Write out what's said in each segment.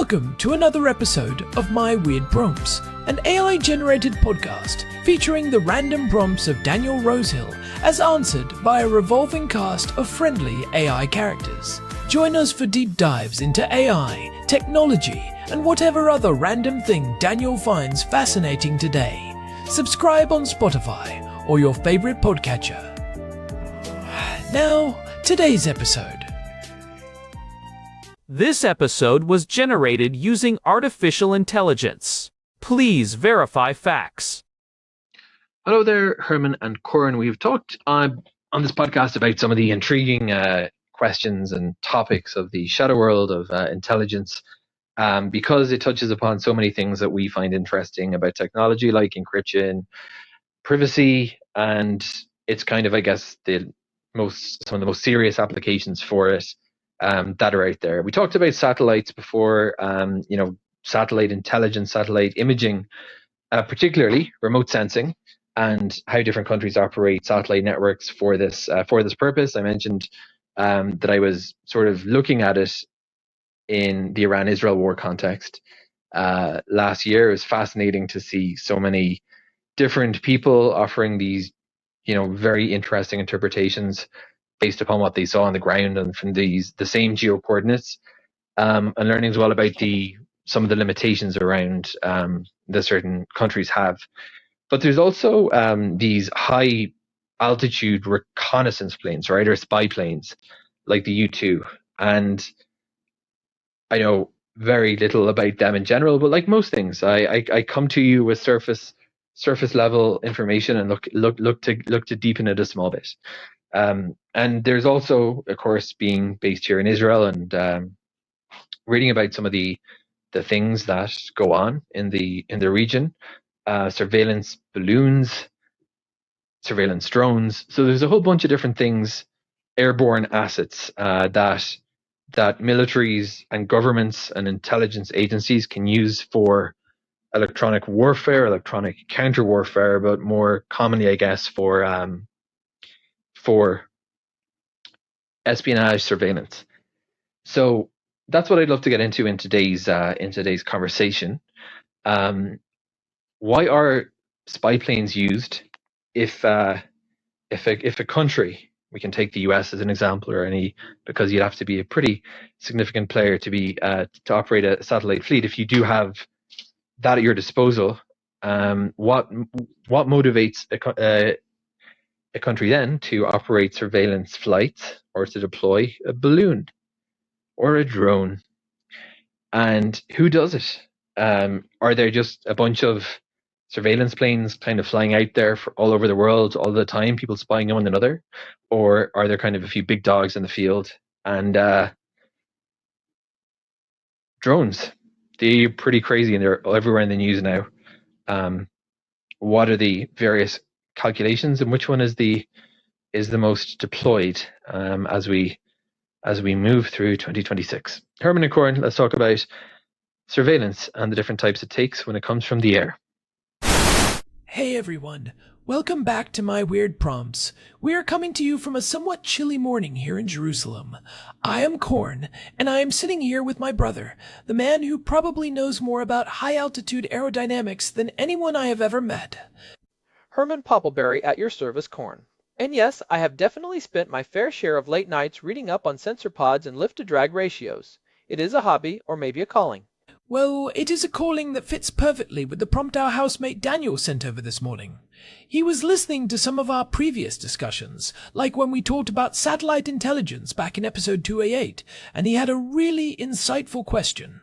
Welcome to another episode of My Weird Prompts, an AI-generated podcast featuring the random prompts of Daniel Rosehill as answered by a revolving cast of friendly AI characters. Join us for deep dives into AI, technology, and whatever other random thing Daniel finds fascinating today. Subscribe on Spotify or your favorite podcatcher. Now, today's episode. This episode was generated using artificial intelligence. Please verify facts. Hello there, Herman and Corn. We've talked on this podcast about some of the intriguing questions and topics of the shadow world of intelligence because it touches upon so many things that we find interesting about technology, like encryption, privacy, and it's kind of, I guess, some of the most serious applications for it that are out there. We talked about satellites before, satellite intelligence, satellite imaging, particularly remote sensing, and how different countries operate satellite networks for this purpose. I mentioned that I was sort of looking at it in the Iran-Israel war context last year. It was fascinating to see so many different people offering these, very interesting interpretations based upon what they saw on the ground and from the same geo coordinates, and learning as well about some of the limitations around that certain countries have. But there's also these high altitude reconnaissance planes, right, or spy planes, like the U-2. And I know very little about them in general, but like most things, I come to you with surface level information and look to deepen it a small bit. And there's also, of course, being based here in Israel and reading about some of the things that go on in the region, surveillance balloons, surveillance drones. So there's a whole bunch of different things, airborne assets that militaries and governments and intelligence agencies can use for electronic warfare, electronic counter warfare, but more commonly, I guess, for espionage surveillance. So that's what I'd love to get into in today's conversation. Why are spy planes used? If a country, we can take the US as an example, because you'd have to be a pretty significant player to operate a satellite fleet. If you do have that at your disposal, what motivates a country then to operate surveillance flights or to deploy a balloon or a drone? And who does it? Are there just a bunch of surveillance planes kind of flying out there all over the world all the time, people spying on one another? Or are there kind of a few big dogs in the field? And drones, they're pretty crazy and they're everywhere in the news now. What are the various calculations and which one is the most deployed as we move through 2026? Herman and Corn, let's talk about surveillance and the different types it takes when it comes from the air. Hey everyone, welcome back to My Weird Prompts. We are coming to you from a somewhat chilly morning here in Jerusalem. I am Corn, and I am sitting here with my brother, the man who probably knows more about high-altitude aerodynamics than anyone I have ever met. Herman Poppleberry at your service, Corn. And yes, I have definitely spent my fair share of late nights reading up on sensor pods and lift-to-drag ratios. It is a hobby, or maybe a calling. Well, it is a calling that fits perfectly with the prompt our housemate Daniel sent over this morning. He was listening to some of our previous discussions, like when we talked about satellite intelligence back in episode 2A8, and he had a really insightful question.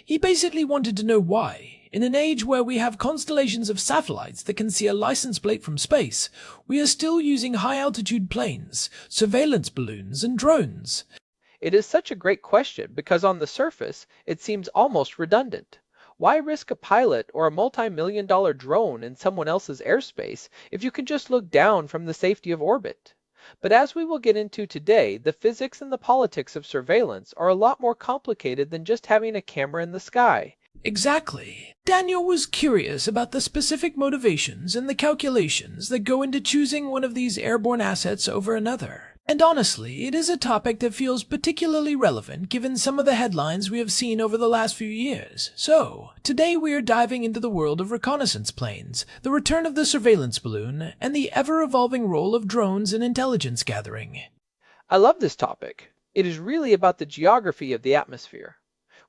He basically wanted to know why, in an age where we have constellations of satellites that can see a license plate from space, we are still using high-altitude planes, surveillance balloons, and drones. It is such a great question because on the surface, it seems almost redundant. Why risk a pilot or a multi-million-dollar drone in someone else's airspace if you can just look down from the safety of orbit? But as we will get into today, the physics and the politics of surveillance are a lot more complicated than just having a camera in the sky. Exactly. Daniel was curious about the specific motivations and the calculations that go into choosing one of these airborne assets over another. And honestly, it is a topic that feels particularly relevant given some of the headlines we have seen over the last few years. So, today we are diving into the world of reconnaissance planes, the return of the surveillance balloon, and the ever-evolving role of drones in intelligence gathering. I love this topic. It is really about the geography of the atmosphere.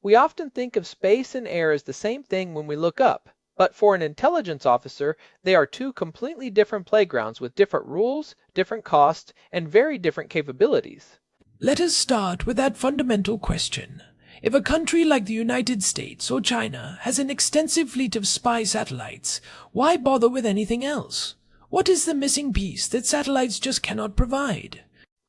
We often think of space and air as the same thing when we look up, but for an intelligence officer, they are two completely different playgrounds with different rules, different costs, and very different capabilities. Let us start with that fundamental question. If a country like the United States or China has an extensive fleet of spy satellites, why bother with anything else? What is the missing piece that satellites just cannot provide?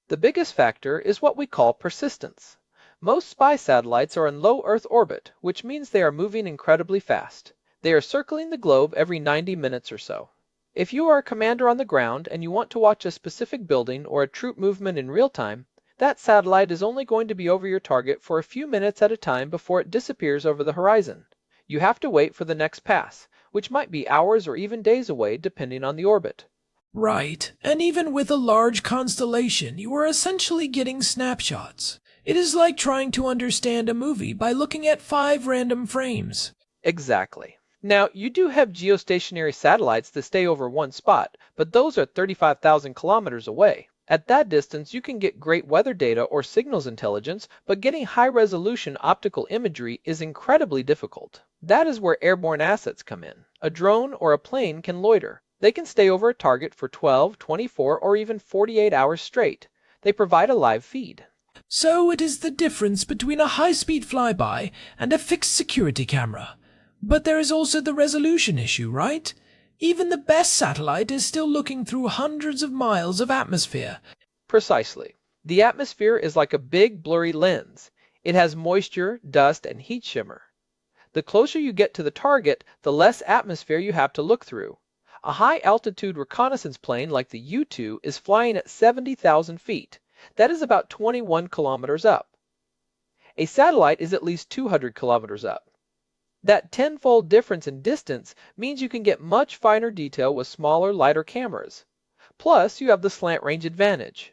The biggest factor is what we call persistence. Most spy satellites are in low Earth orbit, which means they are moving incredibly fast. They are circling the globe every 90 minutes or so. If you are a commander on the ground and you want to watch a specific building or a troop movement in real time, that satellite is only going to be over your target for a few minutes at a time before it disappears over the horizon. You have to wait for the next pass, which might be hours or even days away depending on the orbit. Right, and even with a large constellation, you are essentially getting snapshots. It is like trying to understand a movie by looking at 5 random frames. Exactly. Now, you do have geostationary satellites that stay over one spot, but those are 35,000 kilometers away. At that distance, you can get great weather data or signals intelligence, but getting high-resolution optical imagery is incredibly difficult. That is where airborne assets come in. A drone or a plane can loiter. They can stay over a target for 12, 24, or even 48 hours straight. They provide a live feed. So it is the difference between a high-speed flyby and a fixed security camera. But there is also the resolution issue, right? Even the best satellite is still looking through hundreds of miles of atmosphere. Precisely. The atmosphere is like a big blurry lens. It has moisture, dust, and heat shimmer. The closer you get to the target, the less atmosphere you have to look through. A high-altitude reconnaissance plane like the U-2 is flying at 70,000 feet. That is about 21 kilometers up. A satellite is at least 200 kilometers up. That tenfold difference in distance means you can get much finer detail with smaller, lighter cameras. Plus, you have the slant range advantage.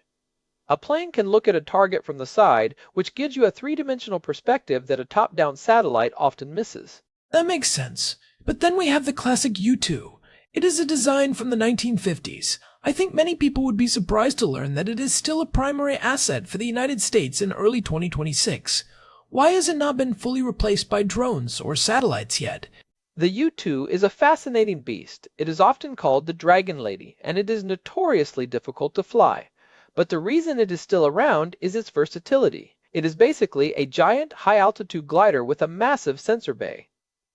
A plane can look at a target from the side, which gives you a three-dimensional perspective that a top-down satellite often misses. That makes sense. But then we have the classic U-2. It is a design from the 1950s. I think many people would be surprised to learn that it is still a primary asset for the United States in early 2026. Why has it not been fully replaced by drones or satellites yet? The U-2 is a fascinating beast. It is often called the Dragon Lady, and it is notoriously difficult to fly. But the reason it is still around is its versatility. It is basically a giant high-altitude glider with a massive sensor bay.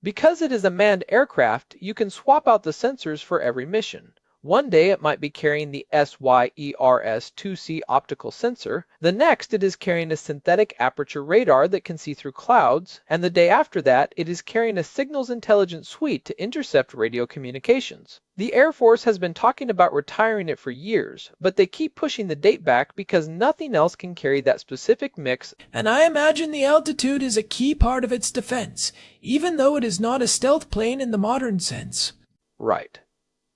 Because it is a manned aircraft, you can swap out the sensors for every mission. One day it might be carrying the SYERS-2C optical sensor, the next it is carrying a synthetic aperture radar that can see through clouds, and the day after that it is carrying a signals intelligence suite to intercept radio communications. The Air Force has been talking about retiring it for years, but they keep pushing the date back because nothing else can carry that specific mix. And I imagine the altitude is a key part of its defense, even though it is not a stealth plane in the modern sense. Right.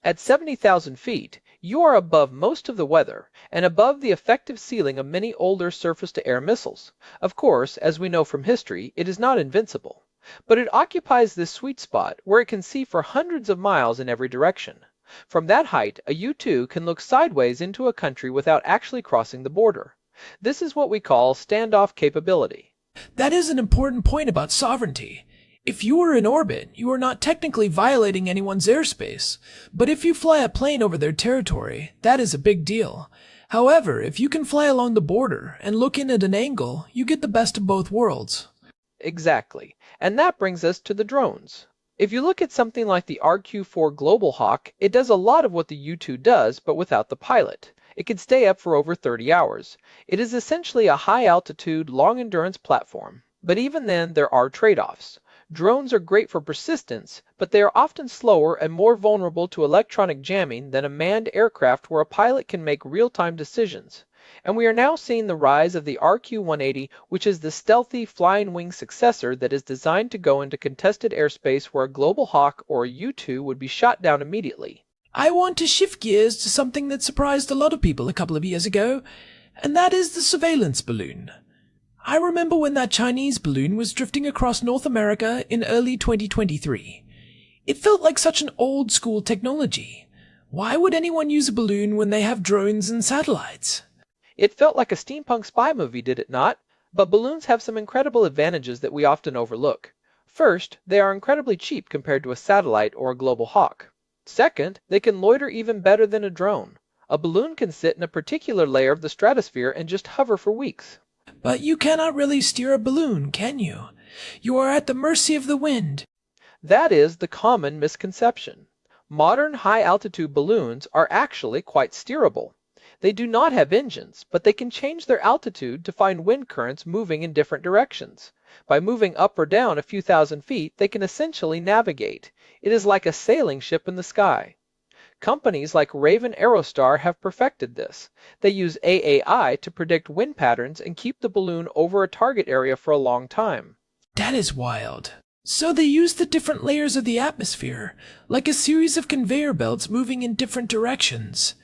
At 70,000 feet, you are above most of the weather and above the effective ceiling of many older surface-to-air missiles. Of course, as we know from history, it is not invincible. But it occupies this sweet spot where it can see for hundreds of miles in every direction. From that height, a U-2 can look sideways into a country without actually crossing the border. This is what we call standoff capability. That is an important point about sovereignty. If you are in orbit, you are not technically violating anyone's airspace, but if you fly a plane over their territory, that is a big deal. However, if you can fly along the border and look in at an angle, you get the best of both worlds. Exactly. And that brings us to the drones. If you look at something like the RQ-4 Global Hawk, it does a lot of what the U-2 does, but without the pilot. It can stay up for over 30 hours. It is essentially a high-altitude, long-endurance platform. But even then, there are trade-offs. Drones are great for persistence, but they are often slower and more vulnerable to electronic jamming than a manned aircraft where a pilot can make real-time decisions. And we are now seeing the rise of the RQ-180, which is the stealthy flying wing successor that is designed to go into contested airspace where a Global Hawk or a U-2 would be shot down immediately. I want to shift gears to something that surprised a lot of people a couple of years ago. and that is the surveillance balloon. I remember when that Chinese balloon was drifting across North America in early 2023. It felt like such an old-school technology. Why would anyone use a balloon when they have drones and satellites? It felt like a steampunk spy movie, did it not? But balloons have some incredible advantages that we often overlook. First, they are incredibly cheap compared to a satellite or a global hawk. Second, they can loiter even better than a drone. A balloon can sit in a particular layer of the stratosphere and just hover for weeks. But you cannot really steer a balloon, can you? You are at the mercy of the wind. That is the common misconception. Modern high-altitude balloons are actually quite steerable. They do not have engines, but they can change their altitude to find wind currents moving in different directions. By moving up or down a few thousand feet, they can essentially navigate. It is like a sailing ship in the sky. Companies like Raven Aerostar have perfected this. They use AAI to predict wind patterns and keep the balloon over a target area for a long time. That is wild. So they use the different layers of the atmosphere, like a series of conveyor belts moving in different directions.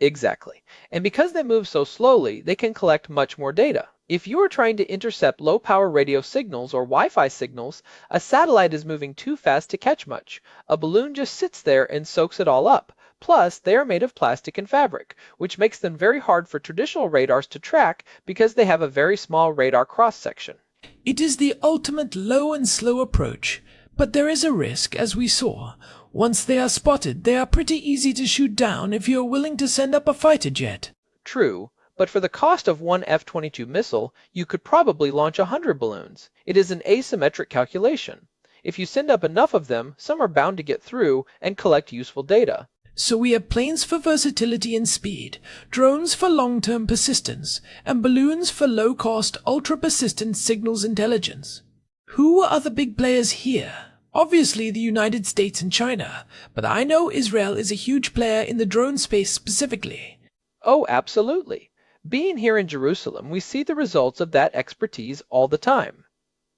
Exactly. And because they move so slowly, they can collect much more data. If you are trying to intercept low-power radio signals or Wi-Fi signals, a satellite is moving too fast to catch much. A balloon just sits there and soaks it all up. Plus, they are made of plastic and fabric, which makes them very hard for traditional radars to track because they have a very small radar cross-section. It is the ultimate low and slow approach, but there is a risk, as we saw. Once they are spotted, they are pretty easy to shoot down if you are willing to send up a fighter jet. True, but for the cost of one F-22 missile, you could probably launch 100 balloons. It is an asymmetric calculation. If you send up enough of them, some are bound to get through and collect useful data. So we have planes for versatility and speed, drones for long-term persistence, and balloons for low-cost, ultra-persistent signals intelligence. Who are the big players here? Obviously the United States and China, but I know Israel is a huge player in the drone space specifically. Oh, absolutely. Being here in Jerusalem, we see the results of that expertise all the time.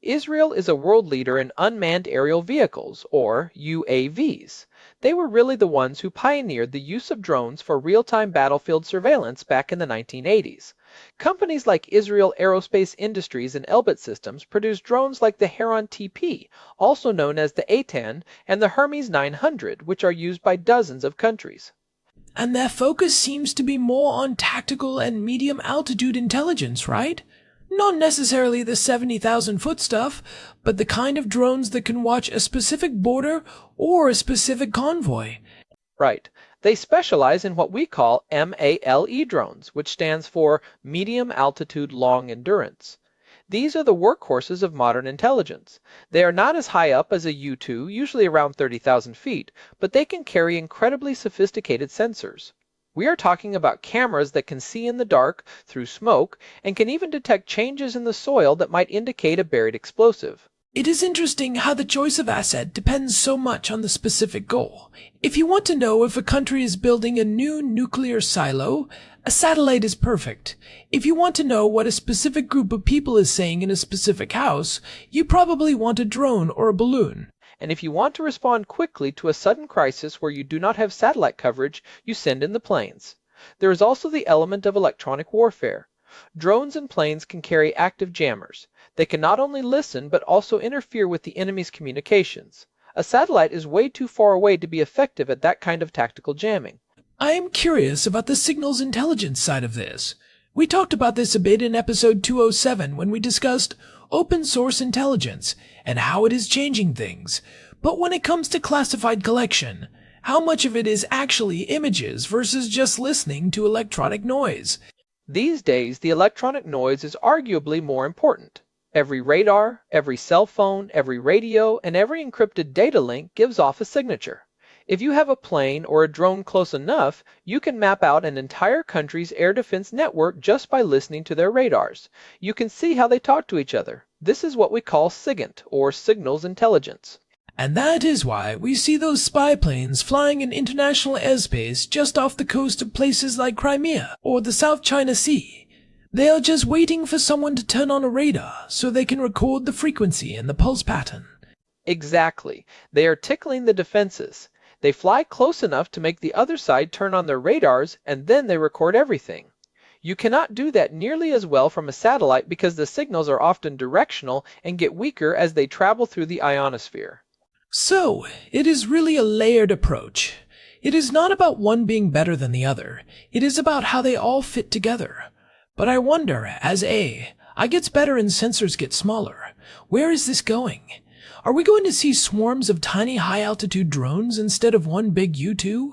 Israel is a world leader in unmanned aerial vehicles, or UAVs. They were really the ones who pioneered the use of drones for real-time battlefield surveillance back in the 1980s. Companies like Israel Aerospace Industries and Elbit Systems produce drones like the Heron TP, also known as the A-10, and the Hermes 900, which are used by dozens of countries. And their focus seems to be more on tactical and medium-altitude intelligence, right? Not necessarily the 70,000-foot stuff, but the kind of drones that can watch a specific border or a specific convoy. Right. They specialize in what we call MALE drones, which stands for Medium Altitude Long Endurance. These are the workhorses of modern intelligence. They are not as high up as a U-2, usually around 30,000 feet, but they can carry incredibly sophisticated sensors. We are talking about cameras that can see in the dark, through smoke, and can even detect changes in the soil that might indicate a buried explosive. It is interesting how the choice of asset depends so much on the specific goal. If you want to know if a country is building a new nuclear silo, a satellite is perfect. If you want to know what a specific group of people is saying in a specific house, you probably want a drone or a balloon. And if you want to respond quickly to a sudden crisis where you do not have satellite coverage, you send in the planes. There is also the element of electronic warfare. Drones and planes can carry active jammers. They can not only listen, but also interfere with the enemy's communications. A satellite is way too far away to be effective at that kind of tactical jamming. I am curious about the signals intelligence side of this. We talked about this a bit in episode 207 when we discussed open source intelligence and how it is changing things. But when it comes to classified collection, how much of it is actually images versus just listening to electronic noise? These days, the electronic noise is arguably more important. Every radar, every cell phone, every radio, and every encrypted data link gives off a signature. If you have a plane or a drone close enough, you can map out an entire country's air defense network just by listening to their radars. You can see how they talk to each other. This is what we call SIGINT, or signals intelligence. And that is why we see those spy planes flying in international airspace just off the coast of places like Crimea or the South China Sea. They are just waiting for someone to turn on a radar so they can record the frequency and the pulse pattern. Exactly. They are tickling the defenses. They fly close enough to make the other side turn on their radars, and then they record everything. You cannot do that nearly as well from a satellite because the signals are often directional and get weaker as they travel through the ionosphere. So, it is really a layered approach. It is not about one being better than the other. It is about how they all fit together. But I wonder, as I gets better and sensors get smaller, where is this going? Are we going to see swarms of tiny high-altitude drones instead of one big U-2?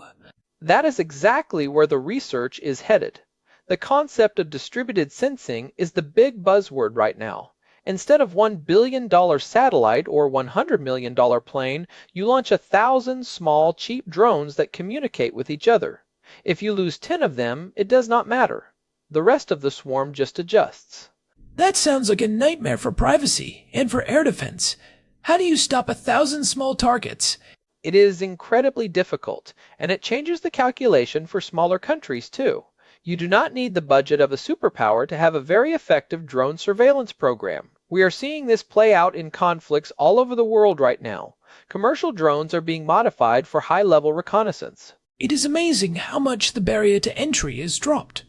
That is exactly where the research is headed. The concept of distributed sensing is the big buzzword right now. Instead of $1 billion satellite or $100 million plane, you launch 1,000 small, cheap drones that communicate with each other. If you lose 10 of them, it does not matter. The rest of the swarm just adjusts. That sounds like a nightmare for privacy and for air defense. How do you stop 1,000 small targets? It is incredibly difficult, and it changes the calculation for smaller countries too. You do not need the budget of a superpower to have a very effective drone surveillance program. We are seeing this play out in conflicts all over the world right now. Commercial drones are being modified for high-level reconnaissance. It is amazing how much the barrier to entry is dropped.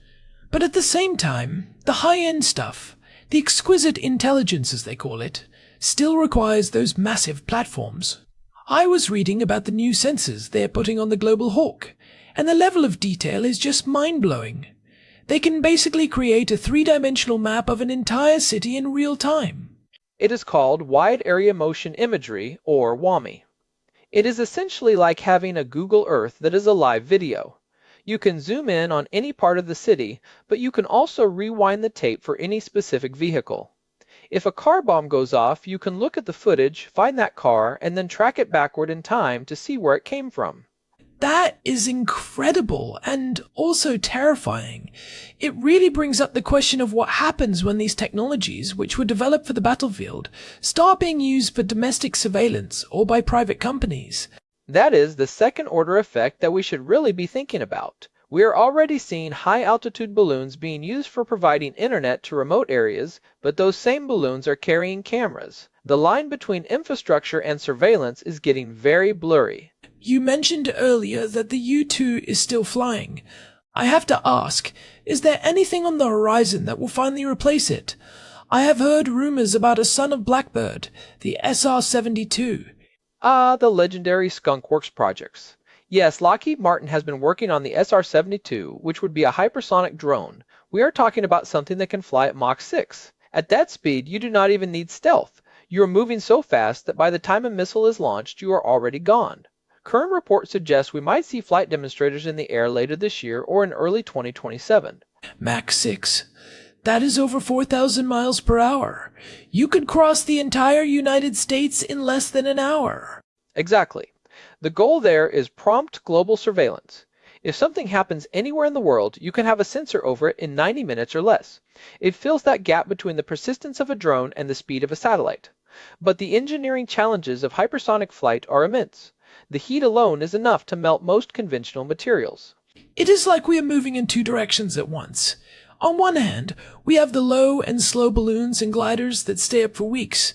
But at the same time, the high-end stuff, the exquisite intelligence as they call it, still requires those massive platforms. I was reading about the new sensors they're putting on the Global Hawk, and the level of detail is just mind-blowing. They can basically create a three-dimensional map of an entire city in real time. It is called Wide Area Motion Imagery, or WAMI. It is essentially like having a Google Earth that is a live video. You can zoom in on any part of the city, but you can also rewind the tape for any specific vehicle. If a car bomb goes off, you can look at the footage, find that car, and then track it backward in time to see where it came from. That is incredible and also terrifying. It really brings up the question of what happens when these technologies, which were developed for the battlefield, start being used for domestic surveillance or by private companies. That is the second-order effect that we should really be thinking about. We are already seeing high-altitude balloons being used for providing internet to remote areas, but those same balloons are carrying cameras. The line between infrastructure and surveillance is getting very blurry. You mentioned earlier that the U-2 is still flying. I have to ask, is there anything on the horizon that will finally replace it? I have heard rumors about a son of Blackbird, the SR-72. The legendary Skunk Works projects. Yes, Lockheed Martin has been working on the SR-72, which would be a hypersonic drone. We are talking about something that can fly at Mach 6. At that speed, you do not even need stealth. You are moving so fast that by the time a missile is launched, you are already gone. Current reports suggest we might see flight demonstrators in the air later this year or in early 2027. Mach 6. That is over 4,000 miles per hour. You could cross the entire United States in less than an hour. Exactly. The goal there is prompt global surveillance. If something happens anywhere in the world, you can have a sensor over it in 90 minutes or less. It fills that gap between the persistence of a drone and the speed of a satellite. But the engineering challenges of hypersonic flight are immense. The heat alone is enough to melt most conventional materials. It is like we are moving in two directions at once. On one hand, we have the low and slow balloons and gliders that stay up for weeks.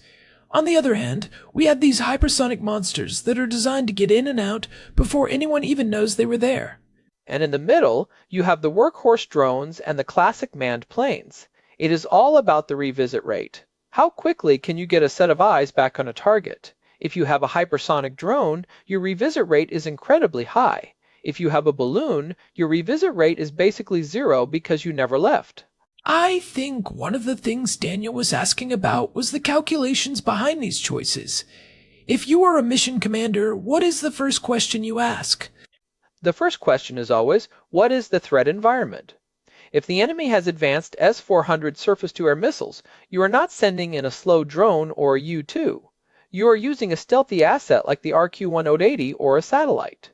On the other hand, we have these hypersonic monsters that are designed to get in and out before anyone even knows they were there. And in the middle, you have the workhorse drones and the classic manned planes. It is all about the revisit rate. How quickly can you get a set of eyes back on a target? If you have a hypersonic drone, your revisit rate is incredibly high. If you have a balloon, your revisit rate is basically zero because you never left. I think one of the things Daniel was asking about was the calculations behind these choices. If you are a mission commander, what is the first question you ask? The first question is always, what is the threat environment? If the enemy has advanced S-400 surface-to-air missiles, you are not sending in a slow drone or a U-2. You are using a stealthy asset like the RQ-180 or a satellite.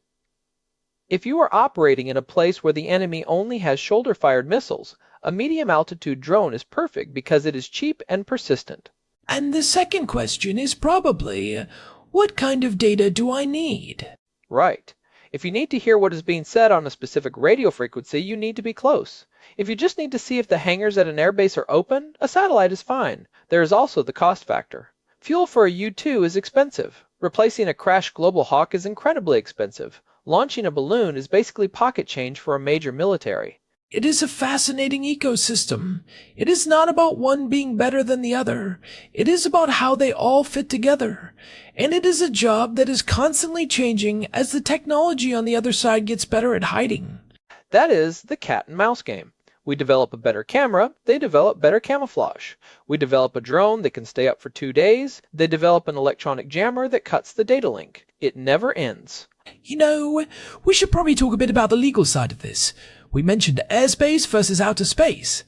If you are operating in a place where the enemy only has shoulder-fired missiles, a medium-altitude drone is perfect because it is cheap and persistent. And the second question is probably, what kind of data do I need? Right. If you need to hear what is being said on a specific radio frequency, you need to be close. If you just need to see if the hangars at an airbase are open, a satellite is fine. There is also the cost factor. Fuel for a U-2 is expensive. Replacing a crashed Global Hawk is incredibly expensive. Launching a balloon is basically pocket change for a major military. It is a fascinating ecosystem. It is not about one being better than the other. It is about how they all fit together. And it is a job that is constantly changing as the technology on the other side gets better at hiding. That is the cat and mouse game. We develop a better camera, they develop better camouflage. We develop a drone that can stay up for 2 days, they develop an electronic jammer that cuts the data link. It never ends. You know, we should probably talk a bit about the legal side of this. We mentioned airspace versus outer space.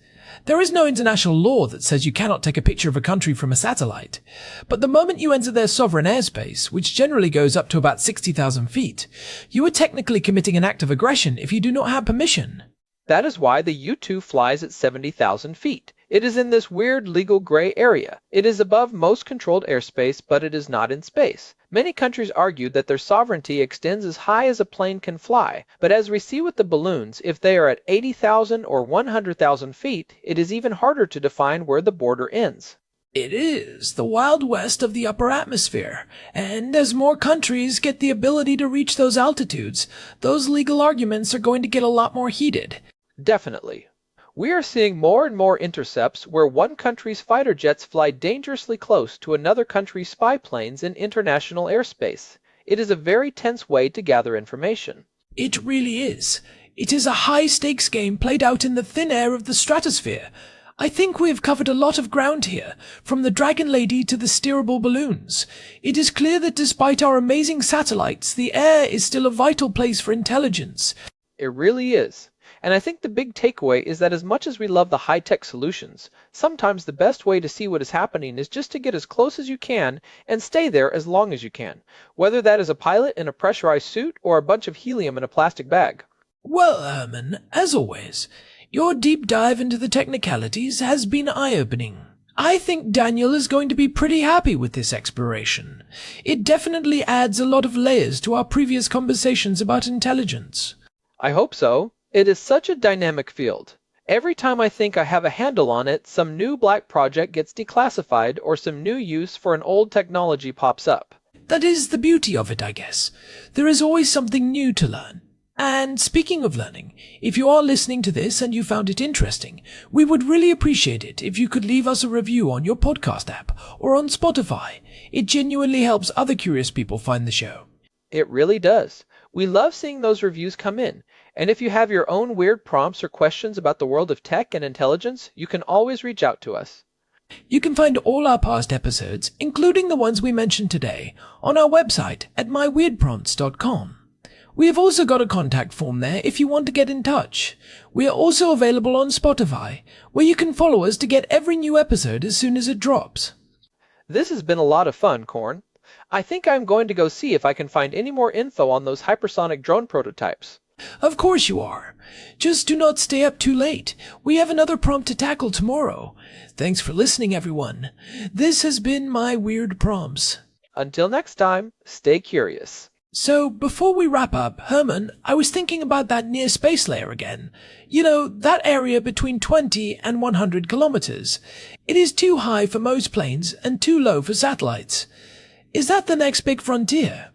There is no international law that says you cannot take a picture of a country from a satellite. But the moment you enter their sovereign airspace, which generally goes up to about 60,000 feet, you are technically committing an act of aggression if you do not have permission. That is why the U-2 flies at 70,000 feet. It is in this weird legal gray area. It is above most controlled airspace, but it is not in space. Many countries argue that their sovereignty extends as high as a plane can fly, but as we see with the balloons, if they are at 80,000 or 100,000 feet, it is even harder to define where the border ends. It is the Wild West of the upper atmosphere, and as more countries get the ability to reach those altitudes, those legal arguments are going to get a lot more heated. Definitely. We are seeing more and more intercepts where one country's fighter jets fly dangerously close to another country's spy planes in international airspace. It is a very tense way to gather information. It really is. It is a high-stakes game played out in the thin air of the stratosphere. I think we have covered a lot of ground here, from the Dragon Lady to the steerable balloons. It is clear that despite our amazing satellites, the air is still a vital place for intelligence. It really is. And I think the big takeaway is that as much as we love the high-tech solutions, sometimes the best way to see what is happening is just to get as close as you can and stay there as long as you can, whether that is a pilot in a pressurized suit or a bunch of helium in a plastic bag. Well, Herman, as always, your deep dive into the technicalities has been eye-opening. I think Daniel is going to be pretty happy with this exploration. It definitely adds a lot of layers to our previous conversations about intelligence. I hope so. It is such a dynamic field. Every time I think I have a handle on it, some new black project gets declassified or some new use for an old technology pops up. That is the beauty of it, I guess. There is always something new to learn. And speaking of learning, if you are listening to this and you found it interesting, we would really appreciate it if you could leave us a review on your podcast app or on Spotify. It genuinely helps other curious people find the show. It really does. We love seeing those reviews come in. And if you have your own weird prompts or questions about the world of tech and intelligence, you can always reach out to us. You can find all our past episodes, including the ones we mentioned today, on our website at myweirdprompts.com. We have also got a contact form there if you want to get in touch. We are also available on Spotify, where you can follow us to get every new episode as soon as it drops. This has been a lot of fun, Corn. I think I'm going to go see if I can find any more info on those hypersonic drone prototypes. Of course you are. Just do not stay up too late. We have another prompt to tackle tomorrow. Thanks for listening, everyone. This has been My Weird Prompts. Until next time, stay curious. So, before we wrap up, Herman, I was thinking about that near space layer again. You know, that area between 20 and 100 kilometers. It is too high for most planes and too low for satellites. Is that the next big frontier?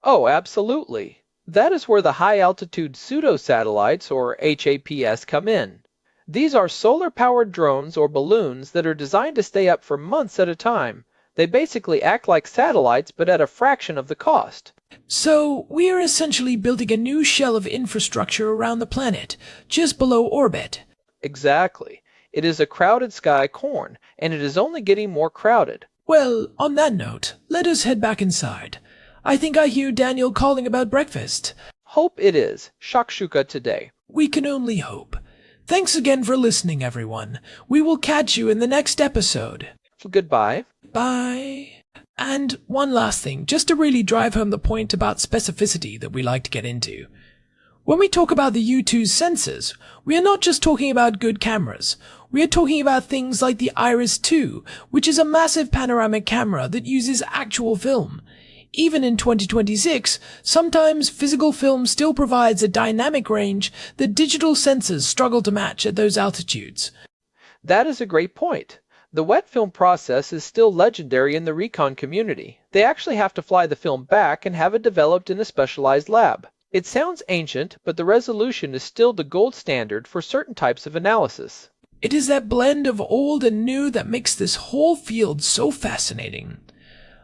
Oh, absolutely. That is where the high-altitude pseudo-satellites, or HAPS, come in. These are solar-powered drones or balloons that are designed to stay up for months at a time. They basically act like satellites, but at a fraction of the cost. So, we are essentially building a new shell of infrastructure around the planet, just below orbit. Exactly. It is a crowded sky, Corn, and it is only getting more crowded. Well, on that note, let us head back inside. I think I hear Daniel calling about breakfast. Hope it is. Shakshuka today. We can only hope. Thanks again for listening, everyone. We will catch you in the next episode. Goodbye. Bye. And one last thing, just to really drive home the point about specificity that we like to get into. When we talk about the U-2's sensors, we are not just talking about good cameras. We are talking about things like the Iris 2, which is a massive panoramic camera that uses actual film. Even in 2026, sometimes physical film still provides a dynamic range that digital sensors struggle to match at those altitudes. That is a great point. The wet film process is still legendary in the recon community. They actually have to fly the film back and have it developed in a specialized lab. It sounds ancient, but the resolution is still the gold standard for certain types of analysis. It is that blend of old and new that makes this whole field so fascinating.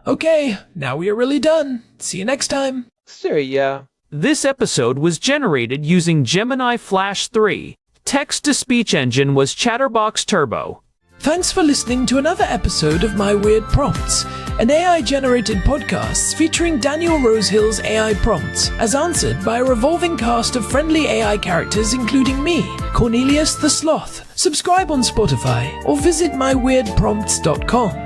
Okay, now we are really done. See you next time. See ya. This episode was generated using Gemini Flash 3. Text-to-speech engine was Chatterbox Turbo. Thanks for listening to another episode of My Weird Prompts, an AI-generated podcast featuring Daniel Rosehill's AI prompts, as answered by a revolving cast of friendly AI characters including me, Cornelius the Sloth. Subscribe on Spotify or visit myweirdprompts.com.